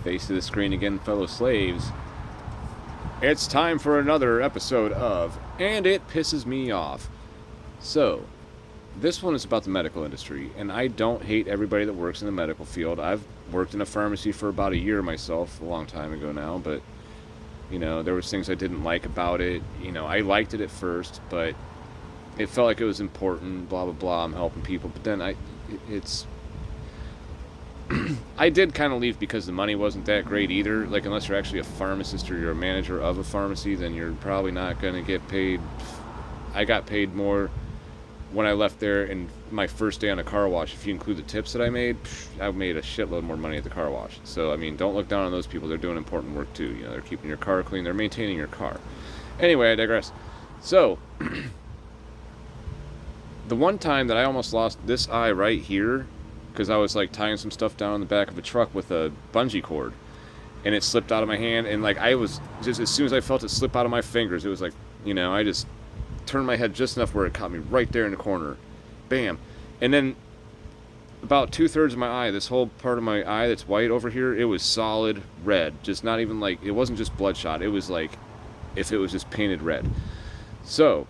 Face of the screen again, fellow slaves. It's time for another episode of And It Pisses Me Off. So, this one is about the medical industry, and I don't hate everybody that works in the medical field. I've worked in a pharmacy for about a year myself, a long time ago now, but, there was things I didn't like about it. I liked it at first, but it felt like it was important, blah, blah, blah, I'm helping people, but then it's I did kind of leave because the money wasn't that great either. Like, unless you're actually a pharmacist or you're a manager of a pharmacy, then you're probably not going to get paid. I got paid more when I left there in my first day on a car wash. If you include the tips that I made a shitload more money at the car wash. So, don't look down on those people. They're doing important work too. They're keeping your car clean. They're maintaining your car. Anyway, I digress. So, the one time that I almost lost this eye right here, because I was like tying some stuff down in the back of a truck with a bungee cord, and it slipped out of my hand, and like I was just, as soon as I felt it slip out of my fingers, it was like, I just turned my head just enough where it caught me right there in the corner, bam, and then about 2/3 of my eye, this whole part of my eye that's white over here, it was solid red, just not even like, it wasn't just bloodshot, it was like if it was just painted red. So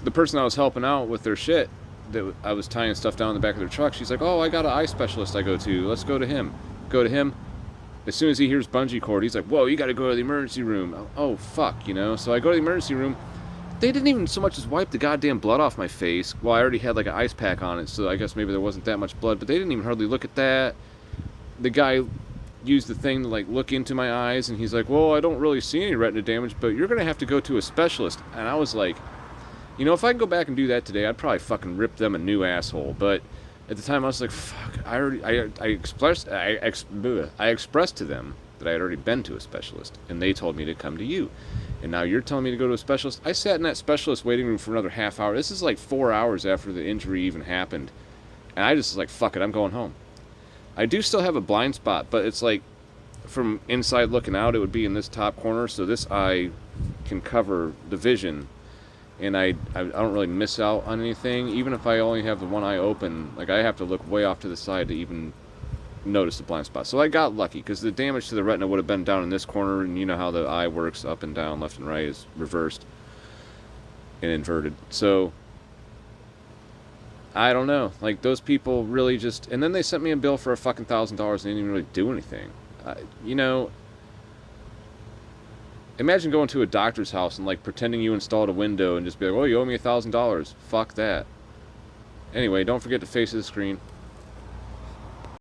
the person I was helping out with their shit, that I was tying stuff down in the back of their truck, she's like, oh, I got an eye specialist I go to. Let's go to him. Go to him. As soon as he hears bungee cord, he's like, whoa, you got to go to the emergency room. Oh, fuck, So I go to the emergency room. They didn't even so much as wipe the goddamn blood off my face. Well, I already had like an ice pack on it, so I guess maybe there wasn't that much blood, but they didn't even hardly look at that. The guy used the thing to like look into my eyes, and he's like, well, I don't really see any retina damage, but you're going to have to go to a specialist. And I was like, if I could go back and do that today, I'd probably fucking rip them a new asshole. But at the time, I was like, fuck. I expressed to them that I had already been to a specialist, and they told me to come to you. And now you're telling me to go to a specialist? I sat in that specialist waiting room for another half hour. This is like 4 hours after the injury even happened. And I just was like, fuck it, I'm going home. I do still have a blind spot, but it's like, from inside looking out, it would be in this top corner, so this eye can cover the vision. And I don't really miss out on anything. Even if I only have the one eye open, like I have to look way off to the side to even notice the blind spot. So I got lucky, because the damage to the retina would have been down in this corner, and you know how the eye works, up and down, left and right is reversed and inverted. So I don't know. Like, those people really just... And then they sent me a bill for a fucking $1,000 and they didn't even really do anything. Imagine going to a doctor's house and like pretending you installed a window and just be like, oh, you owe me $1,000. Fuck that. Anyway, don't forget to face the screen.